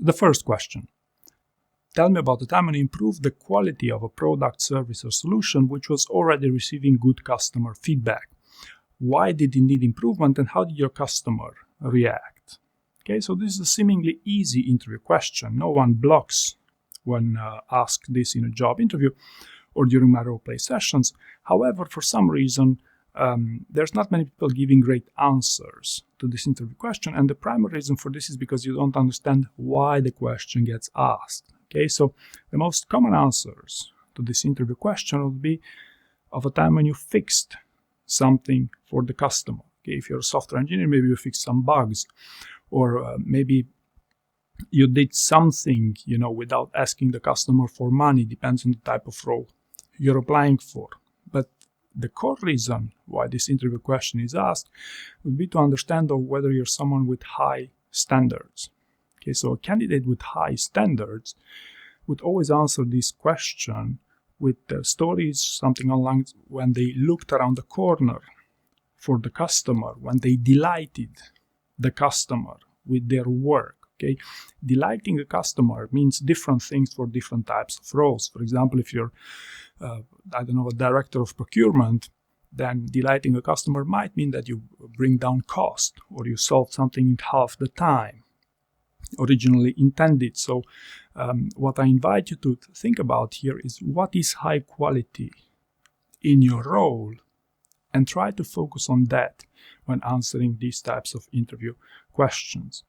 The first question: tell me about the time when you improved the quality of a product, service, or solution which was already receiving good customer feedback. Why did it need improvement, and how did your customer react? Okay, so this is a seemingly easy interview question. No one blocks when asked this in a job interview or during my role-play sessions. However, for some reason, there's not many people giving great answers to this interview question, and the primary reason for this is because you don't understand why the question gets asked. Okay, so the most common answers to this interview question would be of a time when you fixed something for the customer. Okay, if you're a software engineer, maybe you fixed some bugs, or maybe you did something, without asking the customer for money. Depends on the type of role you're applying for. But the core reason why this interview question is asked would be to understand whether you're someone with high standards. Okay, so a candidate with high standards would always answer this question with stories, something along when they looked around the corner for the customer, when they delighted the customer with their work. Okay, delighting a customer means different things for different types of roles. For example, if you're, a director of procurement, then delighting a customer might mean that you bring down cost or you solve something in half the time originally intended. So what I invite you to think about here is what is high quality in your role, and try to focus on that when answering these types of interview questions.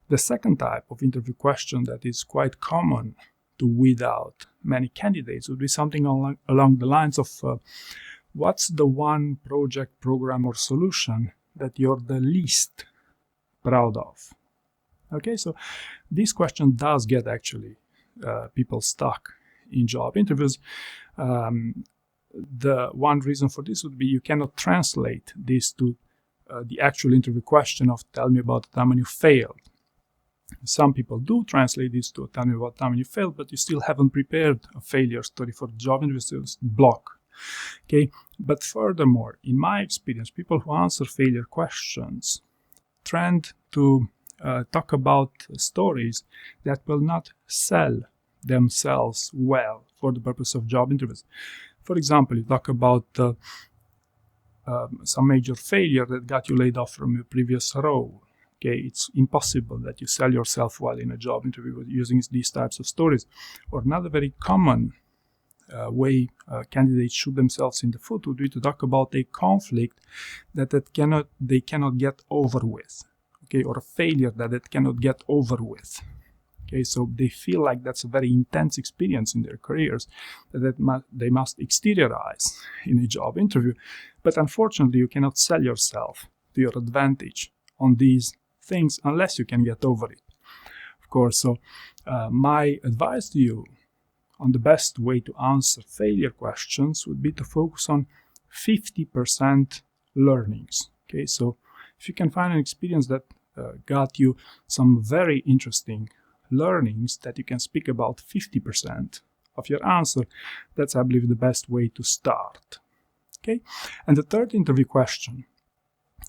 The second type of interview question that is quite common to weed out many candidates would be something along the lines of what's the one project, program, or solution that you're the least proud of? Okay, so this question does get actually people stuck in job interviews. The one reason for this would be you cannot translate this to the actual interview question of tell me about the time when you failed. Some people do translate this to tell me about the time when you failed, but you still haven't prepared a failure story for the job interview, so it's block. Okay, but furthermore, in my experience, people who answer failure questions tend to talk about stories that will not sell themselves well for the purpose of job interviews. For example, you talk about some major failure that got you laid off from your previous role. Okay, it's impossible that you sell yourself well in a job interview using these types of stories. Or another very common way candidates shoot themselves in the foot would be to talk about a conflict that they cannot get over with. Okay, or a failure that it cannot get over with. Okay, so they feel like that's a very intense experience in their careers that they must exteriorize in a job interview. But unfortunately, you cannot sell yourself to your advantage on these things unless you can get over it. Of course, so my advice to you on the best way to answer failure questions would be to focus on 50% learnings. Okay, so if you can find an experience that got you some very interesting learnings that you can speak about 50% of your answer, that's, I believe, the best way to start. Okay, and the third interview question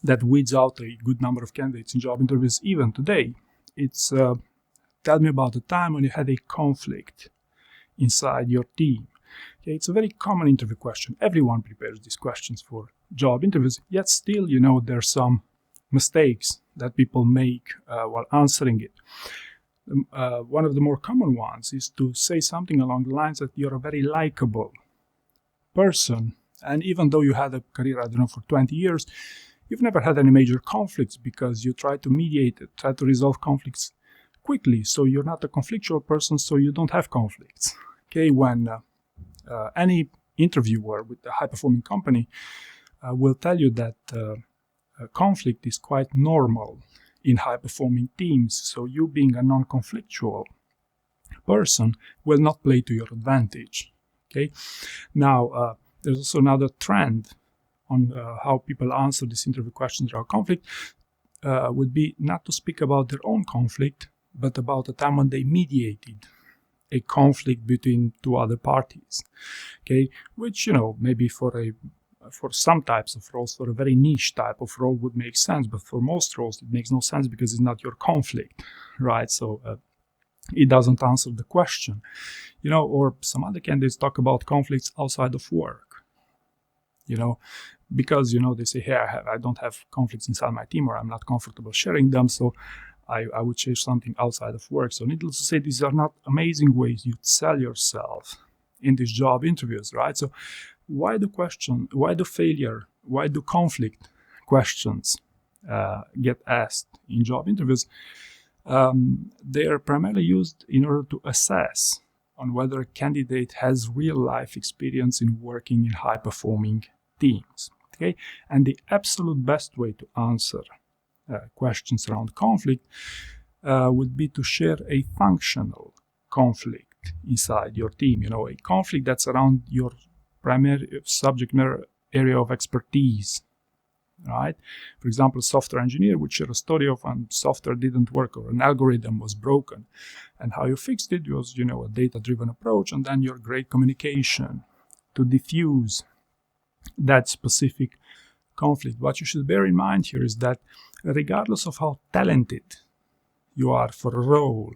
that weeds out a good number of candidates in job interviews even today, it's tell me about the time when you had a conflict inside your team. Okay, it's a very common interview question. Everyone prepares these questions for job interviews, yet still, there's some mistakes that people make while answering it. One of the more common ones is to say something along the lines that you're a very likable person, and even though you had a career, for 20 years, you've never had any major conflicts because you try to mediate it, try to resolve conflicts quickly. So you're not a conflictual person, so you don't have conflicts. Okay, when any interviewer with a high-performing company will tell you that conflict is quite normal in high-performing teams, so you being a non-conflictual person will not play to your advantage. Okay, now there's also another trend on how people answer these interview questions around conflict would be not to speak about their own conflict, but about the time when they mediated a conflict between two other parties. Okay, which maybe for some types of roles, for a very niche type of role would make sense, but for most roles it makes no sense because it's not your conflict, right? So it doesn't answer the question. Or some other candidates talk about conflicts outside of work, because, they say, hey, I don't have conflicts inside my team, or I'm not comfortable sharing them, so I would share something outside of work. So needless to say, these are not amazing ways you sell yourself in these job interviews, right? So why the conflict questions get asked in job interviews? They are primarily used in order to assess on whether a candidate has real-life experience in working in high-performing teams. Okay, and the absolute best way to answer questions around conflict would be to share a functional conflict inside your team. A conflict that's around your primary subject matter area of expertise. Right? For example, a software engineer would share a story of when software didn't work or an algorithm was broken, and how you fixed it was, a data-driven approach, and then your great communication to diffuse that specific conflict. What you should bear in mind here is that regardless of how talented you are for a role,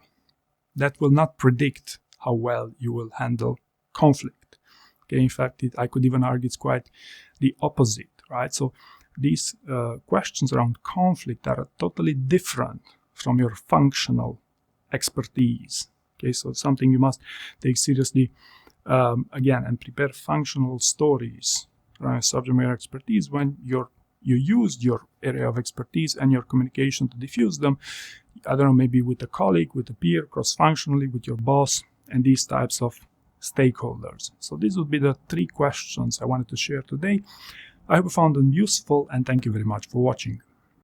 that will not predict how well you will handle conflict. Okay, in fact, I could even argue it's quite the opposite, right? So these questions around conflict are totally different from your functional expertise. Okay, so it's something you must take seriously again, and prepare functional stories around subject matter expertise when you used your area of expertise and your communication to diffuse them. I don't know, maybe with a colleague, with a peer, cross-functionally, with your boss, and these types of stakeholders. So these would be the 3 questions I wanted to share today. I hope you found them useful, and thank you very much for watching.